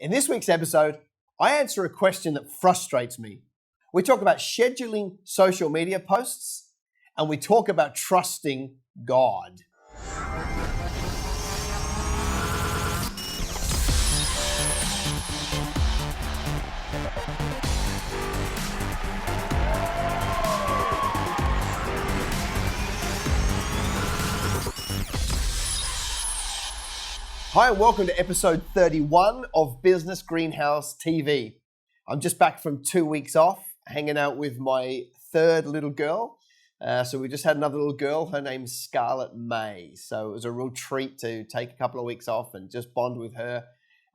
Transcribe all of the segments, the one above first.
In this week's episode, I answer a question that frustrates me. We talk about scheduling social media posts, and we talk about trusting God. Hi, and welcome to episode 31 of Business Greenhouse TV. I'm just back from 2 weeks off, hanging out with my third little girl. So we just had another little girl. Her name's Scarlett May. So it was a real treat to take a couple of weeks off and just bond with her.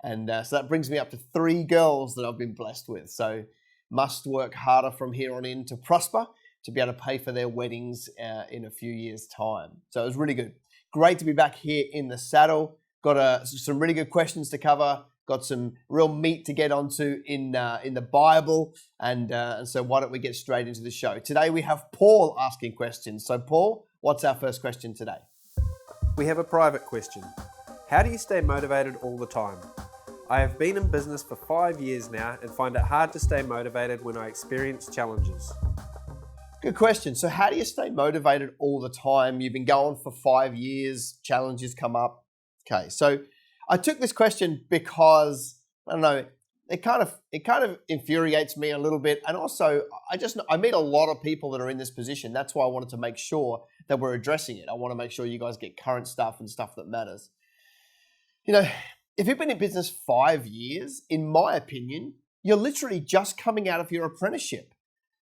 And so that brings me up to 3 girls that I've been blessed with. So must work harder from here on in to prosper, to be able to pay for their weddings in a few years' time. So it was really good. Great to be back here in the saddle. Got some really good questions to cover. Got some real meat to get onto in the Bible, and so why don't we get straight into the show? Today we have Paul asking questions. So Paul, what's our first question today? We have a private question. How do you stay motivated all the time? I have been in business for 5 years now and find it hard to stay motivated when I experience challenges. Good question. So how do you stay motivated all the time? You've been going for 5 years, challenges come up. Okay, so I took this question because, I don't know, it kind of infuriates me a little bit. And also, I meet a lot of people that are in this position. That's why I wanted to make sure that we're addressing it. I want to make sure you guys get current stuff and stuff that matters. You know, if you've been in business 5 years, in my opinion, you're literally just coming out of your apprenticeship.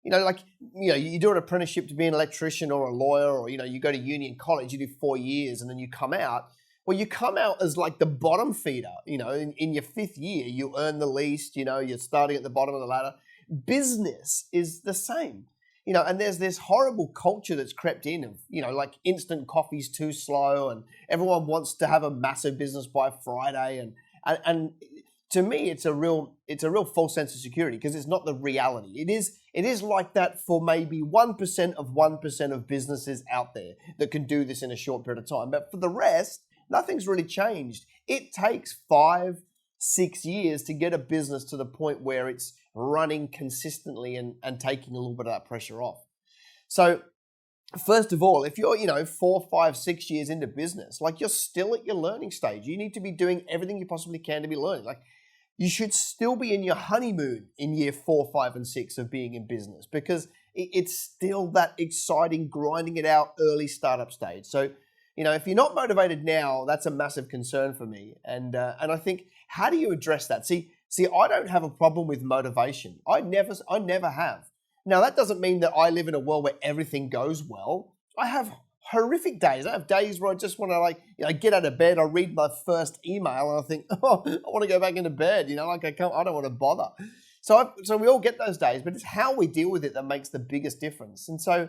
You know, you do an apprenticeship to be an electrician or a lawyer, or, you go to uni and college, you do 4 years, and then you come out. Well, you come out as like the bottom feeder, in your 5th year, you earn the least, you're starting at the bottom of the ladder. Business is the same, and there's this horrible culture that's crept in of, like instant coffee's too slow and everyone wants to have a massive business by Friday. And to me, it's a real false sense of security because it's not the reality. It is like that for maybe 1% of businesses out there that can do this in a short period of time. But for the rest, nothing's really changed. It takes 5-6 years to get a business to the point where it's running consistently and taking a little bit of that pressure off. So first of all, if you're, 4, 5, 6 years into business, like you're still at your learning stage, you need to be doing everything you possibly can to be learning. Like you should still be in your honeymoon in year 4, 5, and 6 of being in business because it's still that exciting, grinding it out early startup stage. So if you're not motivated now, that's a massive concern for me. And I think, how do you address that? See, I don't have a problem with motivation. I never have. Now, that doesn't mean that I live in a world where everything goes well. I have horrific days. I have days where I just want to get out of bed. I read my first email and I think, I want to go back into bed. I don't want to bother. So we all get those days, but it's how we deal with it that makes the biggest difference. And so,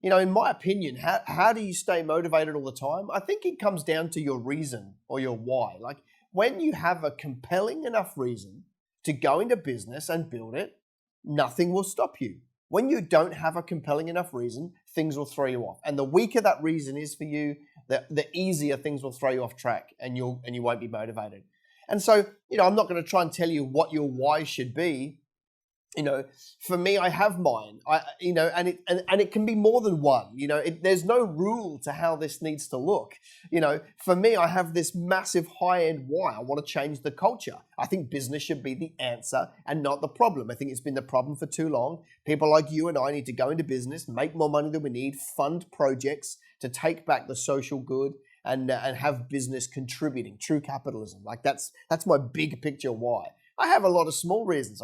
in my opinion, how do you stay motivated all the time? I think it comes down to your reason or your why. Like when you have a compelling enough reason to go into business and build it, nothing will stop you. When you don't have a compelling enough reason, things will throw you off. And the weaker that reason is for you, the easier things will throw you off track and you won't be motivated. And so, I'm not going to try and tell you what your why should be. For me, I have mine. And it can be more than one. There's no rule to how this needs to look. For me, I have this massive high-end why. I want to change the culture. I think business should be the answer and not the problem. I think it's been the problem for too long. People like you and I need to go into business, make more money than we need, fund projects to take back the social good and have business contributing. True capitalism. Like that's my big picture why. I have a lot of small reasons.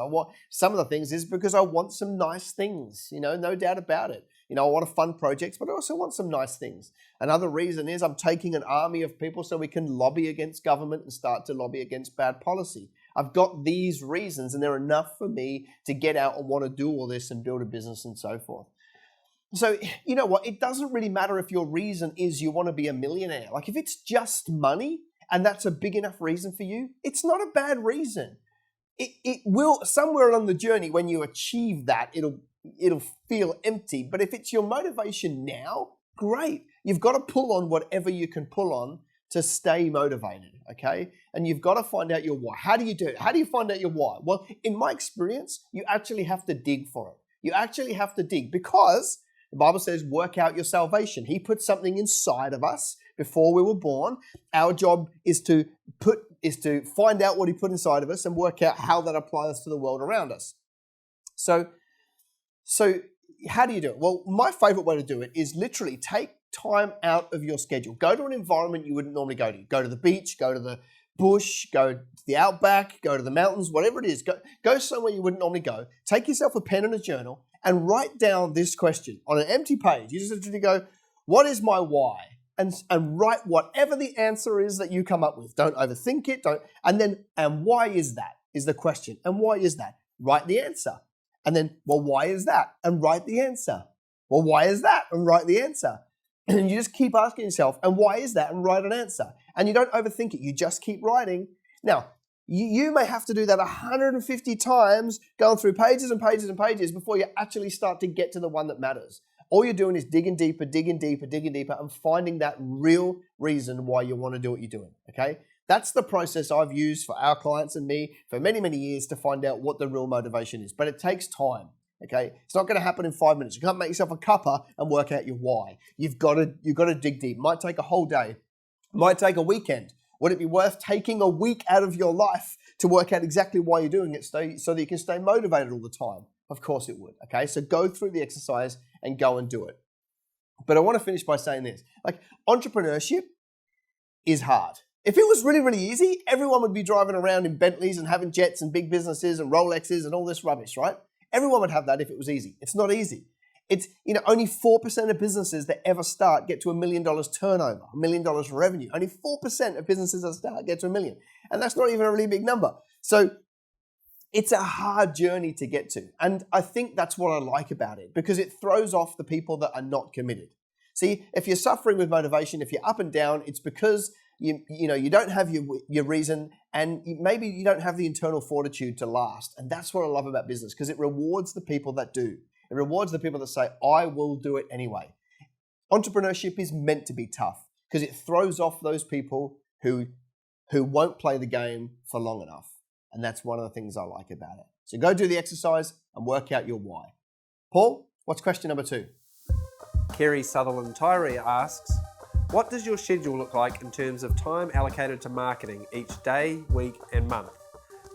Some of the things is because I want some nice things, no doubt about it. I want to fund projects, but I also want some nice things. Another reason is I'm taking an army of people so we can lobby against government and start to lobby against bad policy. I've got these reasons and they're enough for me to get out and want to do all this and build a business and so forth. So, you know what? It doesn't really matter if your reason is you want to be a millionaire. Like if it's just money and that's a big enough reason for you, it's not a bad reason. It will, somewhere along the journey, when you achieve that, it'll feel empty. But if it's your motivation now, great. You've got to pull on whatever you can pull on to stay motivated, okay? And you've got to find out your why. How do you do it? How do you find out your why? Well, in my experience, you actually have to dig for it. You actually have to dig because the Bible says, work out your salvation. He put something inside of us before we were born. Our job is to find out what he put inside of us and work out how that applies to the world around us. So how do you do it? Well, my favorite way to do it is literally take time out of your schedule. Go to an environment you wouldn't normally go to. Go to the beach, go to the bush, go to the outback, go to the mountains, whatever it is. Go somewhere you wouldn't normally go. Take yourself a pen and a journal and write down this question on an empty page. You just literally go, what is my why? And write whatever the answer is that you come up with. Don't overthink it. And why is that? Is the question. And why is that? Write the answer. And then, well, why is that? And write the answer. Well, why is that? And write the answer. And you just keep asking yourself, and why is that? And write an answer. And you don't overthink it. You just keep writing. Now, you may have to do that 150 times, going through pages and pages and pages before you actually start to get to the one that matters. All you're doing is digging deeper, and finding that real reason why you want to do what you're doing, okay? That's the process I've used for our clients and me for many, many years to find out what the real motivation is. But it takes time, okay? It's not going to happen in 5 minutes. You can't make yourself a cuppa and work out your why. You've got to dig deep. It might take a whole day. It might take a weekend. Would it be worth taking a week out of your life to work out exactly why you're doing it so that you can stay motivated all the time? Of course it would, okay? So go through the exercise and go and do it. But I want to finish by saying this. Like, entrepreneurship is hard. If it was really, really easy, everyone would be driving around in Bentleys and having jets and big businesses and Rolexes and all this rubbish, right? Everyone would have that if it was easy. It's not easy. It's, only 4% of businesses that ever start get to $1 million turnover, $1 million revenue. Only 4% of businesses that start get to $1 million. And that's not even a really big number. So it's a hard journey to get to. And I think that's what I like about it, because it throws off the people that are not committed. See, if you're suffering with motivation, if you're up and down, it's because you don't have your reason, and maybe you don't have the internal fortitude to last. And that's what I love about business, because it rewards the people that do. It rewards the people that say, I will do it anyway. Entrepreneurship is meant to be tough because it throws off those people who won't play the game for long enough. And that's one of the things I like about it. So go do the exercise and work out your why. Paul, what's question number 2? Kerry Sutherland Tyree asks, what does your schedule look like in terms of time allocated to marketing each day, week, and month?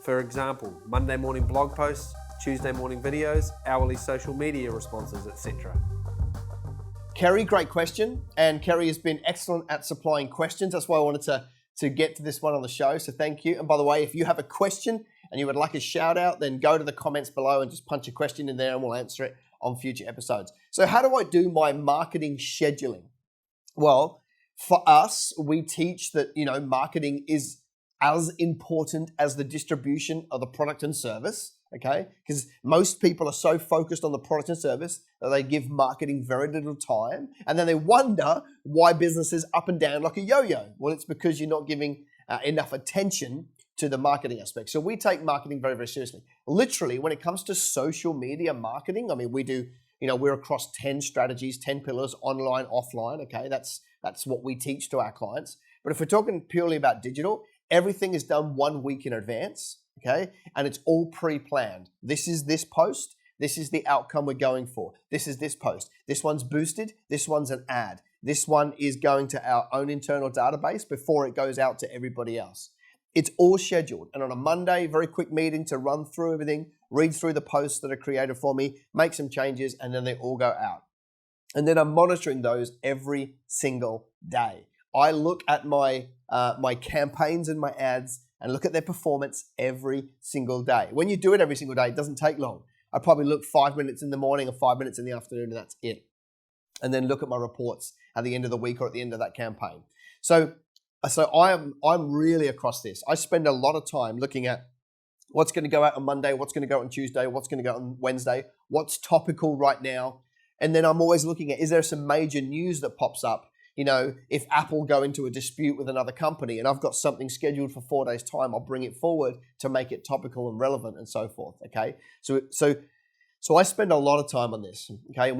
For example, Monday morning blog posts, Tuesday morning videos, hourly social media responses, etc. Kerry, great question. And Kerry has been excellent at supplying questions. That's why I wanted to get to this one on the show. So thank you. And by the way, if you have a question and you would like a shout out, then go to the comments below and just punch a question in there and we'll answer it on future episodes. So how do I do my marketing scheduling? Well, for us, we teach that, marketing is as important as the distribution of the product and service. Okay, because most people are so focused on the product and service that they give marketing very little time, and then they wonder why business is up and down like a yo-yo. Well, it's because you're not giving enough attention to the marketing aspect. So we take marketing very, very seriously. Literally, when it comes to social media marketing, I mean, we do, we're across 10 strategies, 10 pillars, online, offline. Okay, that's what we teach to our clients. But if we're talking purely about digital, everything is done 1 week in advance. Okay, and it's all pre-planned. This is this post. This is the outcome we're going for. This is this post. This one's boosted. This one's an ad. This one is going to our own internal database before it goes out to everybody else. It's all scheduled. And on a Monday, very quick meeting to run through everything, read through the posts that are created for me, make some changes, and then they all go out. And then I'm monitoring those every single day. I look at my campaigns and my ads and look at their performance every single day. When you do it every single day, it doesn't take long. I probably look 5 minutes in the morning or 5 minutes in the afternoon, and that's it. And then look at my reports at the end of the week or at the end of that campaign. So I'm really across this. I spend a lot of time looking at what's going to go out on Monday, what's going to go out on Tuesday, what's going to go out on Wednesday, what's topical right now. And then I'm always looking at, is there some major news that pops up? If Apple go into a dispute with another company and I've got something scheduled for 4 days' time, I'll bring it forward to make it topical and relevant and so forth, okay? So So I spend a lot of time on this, okay? And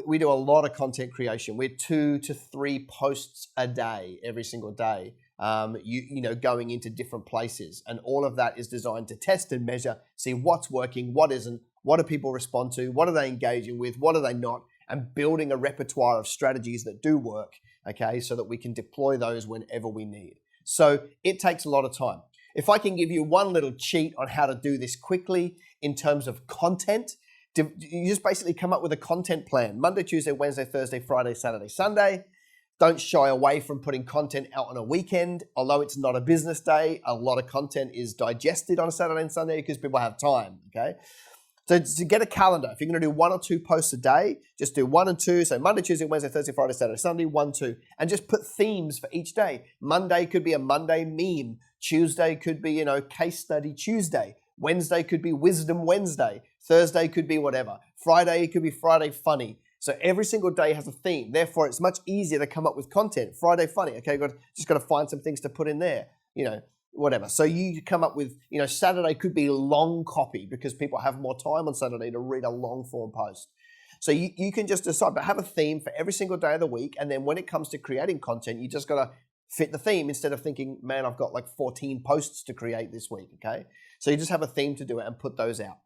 we do a lot of content creation. We're 2 to 3 posts a day, every single day, going into different places. And all of that is designed to test and measure, see what's working, what isn't, what do people respond to, what are they engaging with, what are they not, and building a repertoire of strategies that do work, okay, so that we can deploy those whenever we need. So it takes a lot of time. If I can give you one little cheat on how to do this quickly in terms of content, you just basically come up with a content plan. Monday, Tuesday, Wednesday, Thursday, Friday, Saturday, Sunday. Don't shy away from putting content out on a weekend. Although it's not a business day, a lot of content is digested on a Saturday and Sunday because people have time, okay? So to get a calendar, if you're going to do 1 or 2 posts a day, just do 1 and 2. So Monday, Tuesday, Wednesday, Thursday, Friday, Saturday, Sunday, 1, 2. And just put themes for each day. Monday could be a Monday meme. Tuesday could be, case study Tuesday. Wednesday could be wisdom Wednesday. Thursday could be whatever. Friday could be Friday funny. So every single day has a theme. Therefore, it's much easier to come up with content. Friday funny. Okay, just got to find some things to put in there. Whatever. So you come up with, Saturday could be long copy because people have more time on Saturday to read a long form post. So you can just decide, but have a theme for every single day of the week. And then when it comes to creating content, you just got to fit the theme instead of thinking, man, I've got like 14 posts to create this week. Okay. So you just have a theme to do it and put those out.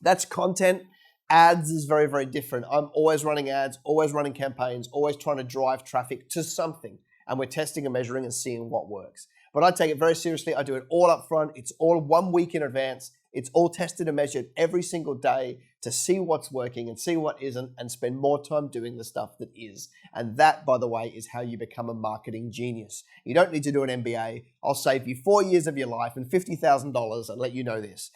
That's content. Ads is very, very different. I'm always running ads, always running campaigns, always trying to drive traffic to something. And we're testing and measuring and seeing what works. But I take it very seriously. I do it all up front. It's all 1 week in advance. It's all tested and measured every single day to see what's working and see what isn't and spend more time doing the stuff that is. And that, by the way, is how you become a marketing genius. You don't need to do an MBA. I'll save you 4 years of your life and $50,000 and let you know this.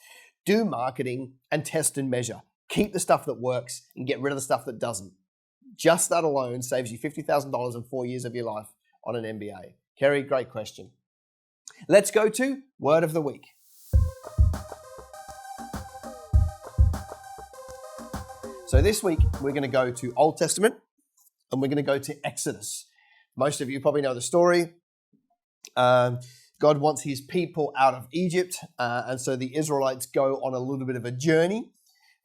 Do marketing and test and measure. Keep the stuff that works and get rid of the stuff that doesn't. Just that alone saves you $50,000 and 4 years of your life on an MBA. Kerry, great question. Let's go to Word of the Week. So this week, we're going to go to Old Testament and we're going to go to Exodus. Most of you probably know the story. God wants his people out of Egypt, and so the Israelites go on a little bit of a journey.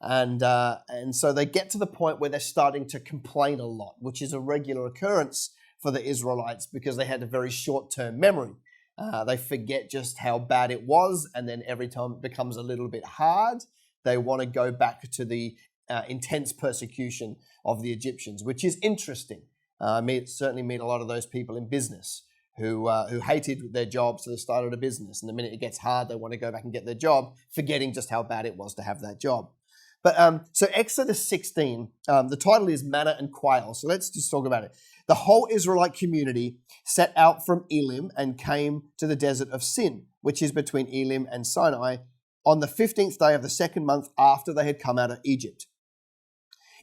And so they get to the point where they're starting to complain a lot, which is a regular occurrence for the Israelites because they had a very short-term memory. They forget just how bad it was, and then every time it becomes a little bit hard, they want to go back to the intense persecution of the Egyptians, which is interesting. Certainly meet a lot of those people in business who hated their job, so they started a business, and the minute it gets hard, they want to go back and get their job, forgetting just how bad it was to have that job. But so Exodus 16, the title is Manna and Quail. So let's just talk about it. The whole Israelite community set out from Elim and came to the desert of Sin, which is between Elim and Sinai, on the 15th day of the second month after they had come out of Egypt.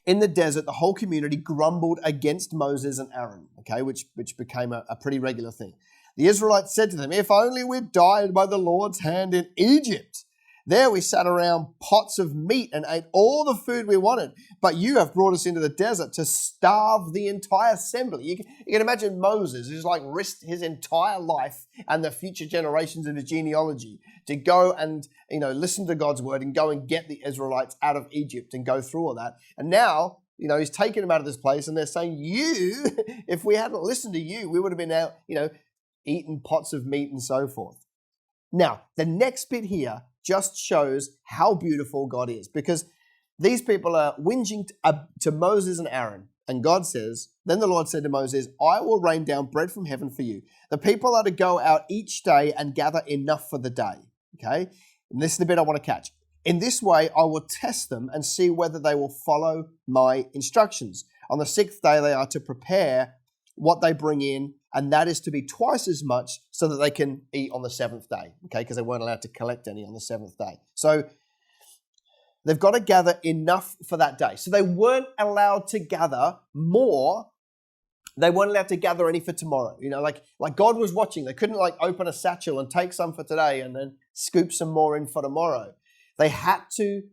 In the desert, the whole community grumbled against Moses and Aaron, okay, which became a pretty regular thing. The Israelites said to them, "If only we'd died by the Lord's hand in Egypt. There we sat around pots of meat and ate all the food we wanted. But you have brought us into the desert to starve the entire assembly." You can imagine Moses, who's like risked his entire life and the future generations of his genealogy to go and, listen to God's word and go and get the Israelites out of Egypt and go through all that. And now, he's taken them out of this place and they're saying, if we hadn't listened to you, we would have been out, eating pots of meat and so forth. Now, the next bit here just shows how beautiful God is, because these people are whinging to Moses and Aaron. And God says, then the Lord said to Moses, "I will rain down bread from heaven for you. The people are to go out each day and gather enough for the day." Okay? And this is the bit I want to catch. "In this way, I will test them and see whether they will follow my instructions. On the 6th day, they are to prepare what they bring in, and that is to be twice as much so that they can eat on the 7th day, okay, because they weren't allowed to collect any on the 7th day. So they've got to gather enough for that day. So they weren't allowed to gather more. They weren't allowed to gather any for tomorrow. Like God was watching. They couldn't open a satchel and take some for today and then scoop some more in for tomorrow. They had to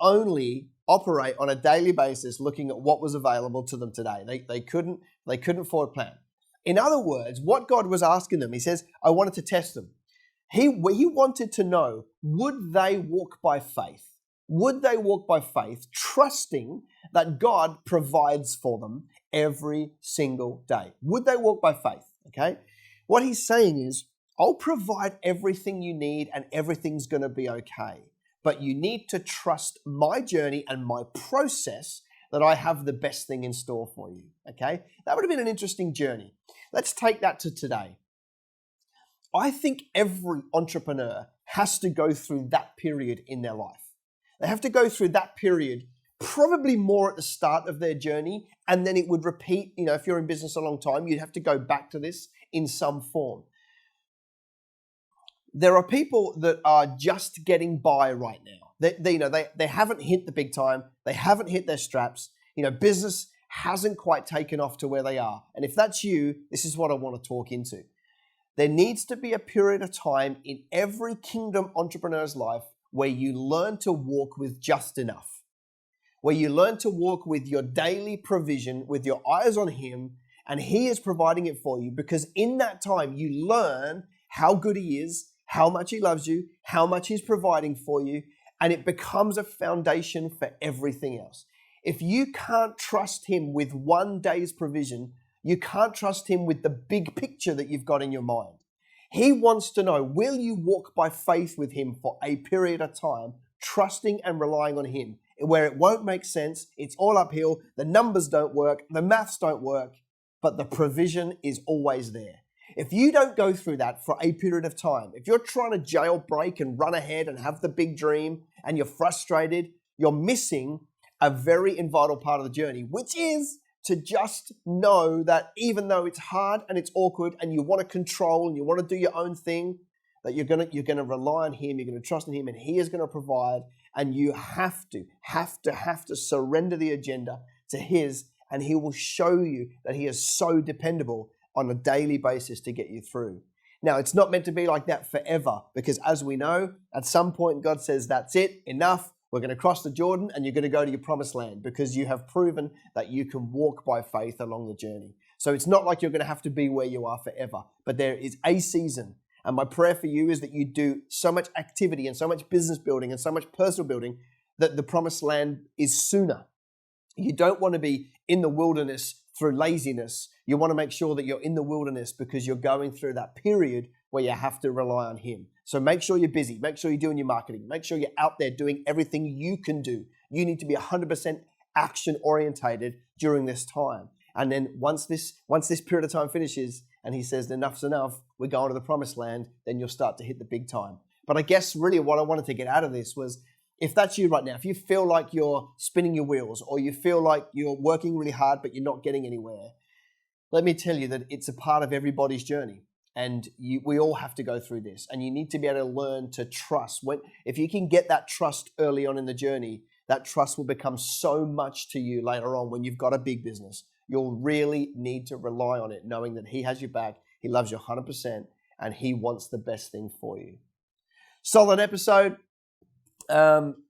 only operate on a daily basis looking at what was available to them today. They couldn't forward plan. In other words, what God was asking them, he says, I wanted to test them. He wanted to know, would they walk by faith? Would they walk by faith, trusting that God provides for them every single day? Would they walk by faith? Okay. What he's saying is, I'll provide everything you need and everything's going to be okay. But you need to trust my journey and my process that I have the best thing in store for you. Okay. That would have been an interesting journey. Let's take that to today. I think every entrepreneur has to go through that period in their life. They have to go through that period, probably more at the start of their journey, and then it would repeat. If you're in business a long time, you'd have to go back to this in some form. There are people that are just getting by right now. They haven't hit the big time. They haven't hit their straps. Business hasn't quite taken off to where they are. And if that's you, this is what I want to talk into. There needs to be a period of time in every kingdom entrepreneur's life where you learn to walk with just enough, where you learn to walk with your daily provision, with your eyes on Him, and He is providing it for you, because in that time you learn how good He is, how much He loves you, how much He's providing for you, and it becomes a foundation for everything else. If you can't trust Him with one day's provision, you can't trust Him with the big picture that you've got in your mind. He wants to know, will you walk by faith with Him for a period of time, trusting and relying on Him, where it won't make sense, it's all uphill, the numbers don't work, the maths don't work, but the provision is always there. If you don't go through that for a period of time, if you're trying to jailbreak and run ahead and have the big dream and you're frustrated, you're missing a very vital part of the journey, which is to just know that even though it's hard and it's awkward and you want to control and you want to do your own thing, that you're gonna rely on Him, you're gonna trust in Him, and He is gonna provide. And you have to surrender the agenda to His, and He will show you that He is so dependable on a daily basis to get you through. Now, it's not meant to be like that forever, because as we know, at some point God says, that's it, enough. We're going to cross the Jordan and you're going to go to your promised land, because you have proven that you can walk by faith along the journey. So it's not like you're going to have to be where you are forever, but there is a season. And my prayer for you is that you do so much activity and so much business building and so much personal building that the promised land is sooner. You don't want to be in the wilderness through laziness. You want to make sure that you're in the wilderness because you're going through that period where you have to rely on Him. So make sure you're busy. Make sure you're doing your marketing. Make sure you're out there doing everything you can do. You need to be 100% action orientated during this time. And then once this period of time finishes and He says enough's enough, we're going to the promised land, then you'll start to hit the big time. But I guess really what I wanted to get out of this was, if that's you right now, if you feel like you're spinning your wheels or you feel like you're working really hard but you're not getting anywhere, let me tell you that it's a part of everybody's journey. And we all have to go through this. And you need to be able to learn to trust. If you can get that trust early on in the journey, that trust will become so much to you later on when you've got a big business. You'll really need to rely on it, knowing that He has your back, He loves you 100%, and He wants the best thing for you. Solid episode.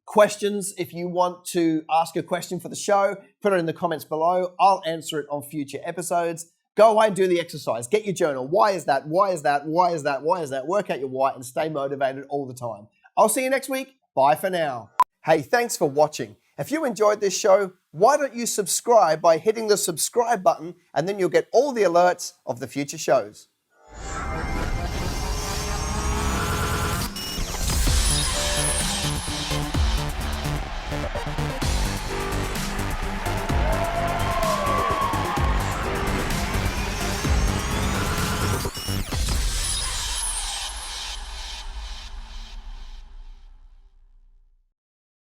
Questions, if you want to ask a question for the show, put it in the comments below. I'll answer it on future episodes. Go away and do the exercise. Get your journal. Why is that? Why is that? Why is that? Why is that? Work out your why and stay motivated all the time. I'll see you next week. Bye for now. Hey, thanks for watching. If you enjoyed this show, why don't you subscribe by hitting the subscribe button, and then you'll get all the alerts of the future shows.